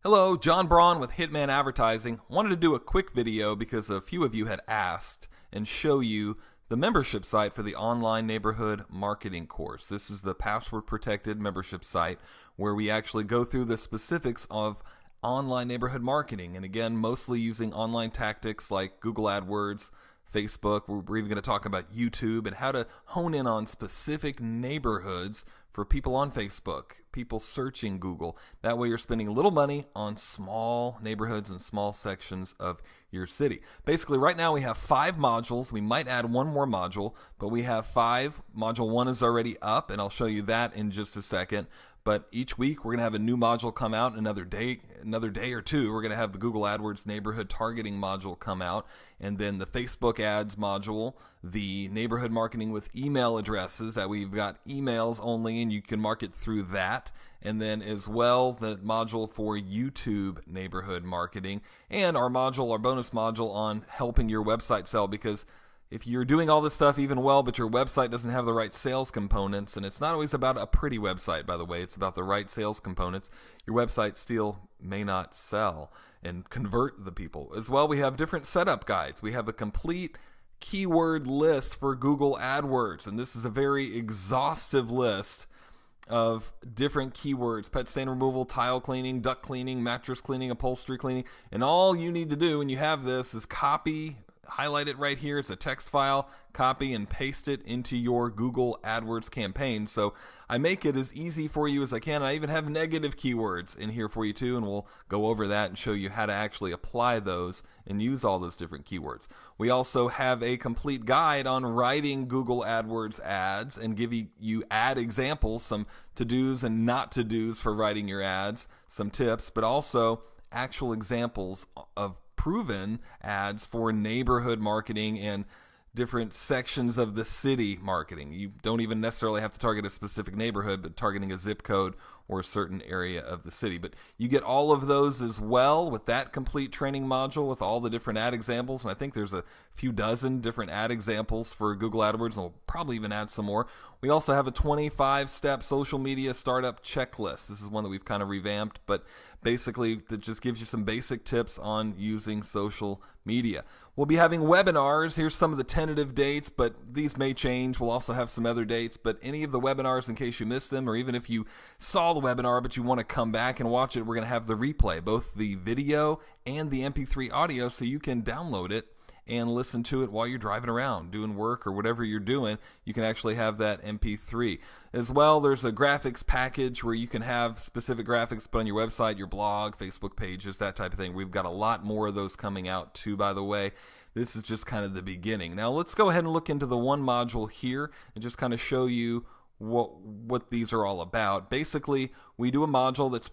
Hello, John Braun with Hitman Advertising. Wanted to do a quick video because a few of you had asked and show you the membership site for the online neighborhood marketing course. This is the password protected membership site where we actually go through the specifics of online neighborhood marketing. And again, mostly using online tactics like Google AdWords, Facebook. We're even going to talk about YouTube and how to hone in on specific neighborhoods for people on Facebook, people searching Google. That way you're spending little money on small neighborhoods and small sections of your city. Basically, right now we have 5 modules. We might add one more module, but we have 5. Module 1 is already up, and I'll show you that in just a second. But each week we're going to have a new module come out. Another day or two, we're going to have the Google AdWords neighborhood targeting module come out, and then the Facebook ads module, the neighborhood marketing with email addresses that we've got emails only, and you can market through that. And then as well, the module for YouTube neighborhood marketing, and our bonus module on helping your website sell, because if you're doing all this stuff even well, but your website doesn't have the right sales components, and it's not always about a pretty website, by the way, it's about the right sales components, your website still may not sell and convert the people. As well, we have different setup guides. We have a complete keyword list for Google AdWords, and this is a very exhaustive list of different keywords: pet stain removal, tile cleaning, duct cleaning, mattress cleaning, upholstery cleaning. And all you need to do when you have this is highlight it right here. It's a text file, copy and paste it into your Google AdWords campaign. So I make it as easy for you as I can. I even have negative keywords in here for you too, and we'll go over that and show you how to actually apply those and use all those different keywords. We also have a complete guide on writing Google AdWords ads and giving you ad examples, some to-dos and not to-dos for writing your ads, some tips, but also actual examples of proven ads for neighborhood marketing and different sections of the city marketing. You don't even necessarily have to target a specific neighborhood, but targeting a zip code or a certain area of the city. But you get all of those as well with that complete training module with all the different ad examples. And I think there's a few dozen different ad examples for Google AdWords, and we'll probably even add some more. We also have a 25-step social media startup checklist. This is one that we've kind of revamped, but basically that just gives you some basic tips on using social media. We'll be having webinars. Here's some of the tentative dates, but these may change. We'll also have some other dates, but any of the webinars, in case you missed them, or even if you saw the webinar but you want to come back and watch it, we're going to have the replay, both the video and the MP3 audio, so you can download it and listen to it while you're driving around, doing work or whatever you're doing. You can actually have that MP3. As well, there's a graphics package where you can have specific graphics put on your website, your blog, Facebook pages, that type of thing. We've got a lot more of those coming out too, by the way. This is just kind of the beginning. Now let's go ahead and look into the one module here and just kind of show you what these are all about. Basically, we do a module that's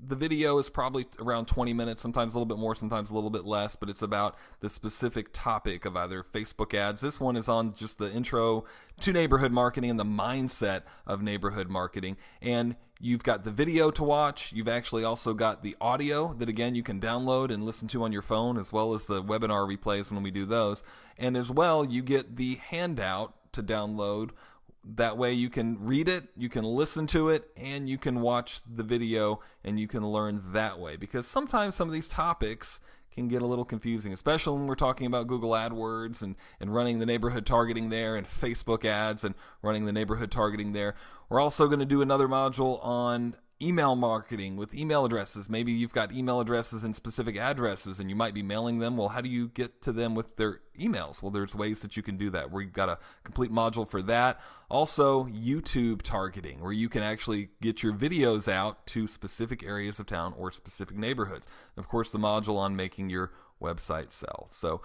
the video is probably around 20 minutes, sometimes a little bit more, sometimes a little bit less, but it's about the specific topic of either Facebook ads. This one is on just the intro to neighborhood marketing and the mindset of neighborhood marketing. And you've got the video to watch. You've actually also got the audio that, again, you can download and listen to on your phone, as well as the webinar replays when we do those. And as well, you get the handout to download. That way you can read it, you can listen to it, and you can watch the video, and you can learn that way. Because sometimes some of these topics can get a little confusing, especially when we're talking about Google AdWords and running the neighborhood targeting there, and Facebook ads and running the neighborhood targeting there. We're also going to do another module on email marketing with email addresses. Maybe you've got email addresses and specific addresses and you might be mailing them. Well, how do you get to them with their emails? Well, there's ways that you can do that. We've got a complete module for that. Also, YouTube targeting, where you can actually get your videos out to specific areas of town or specific neighborhoods. And of course, the module on making your website sell. So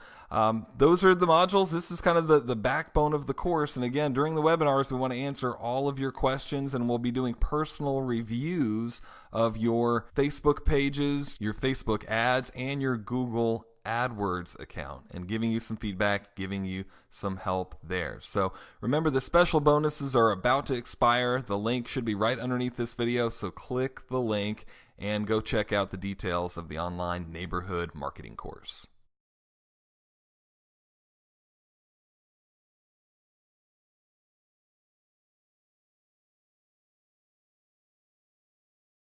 those are the modules. This is kind of the backbone of the course. And again, during the webinars, we want to answer all of your questions, and we'll be doing personal reviews of your Facebook pages, your Facebook ads, and your Google AdWords account, and giving you some feedback, giving you some help there. So remember, the special bonuses are about to expire. The link should be right underneath this video, so click the link and go check out the details of the online neighborhood marketing course.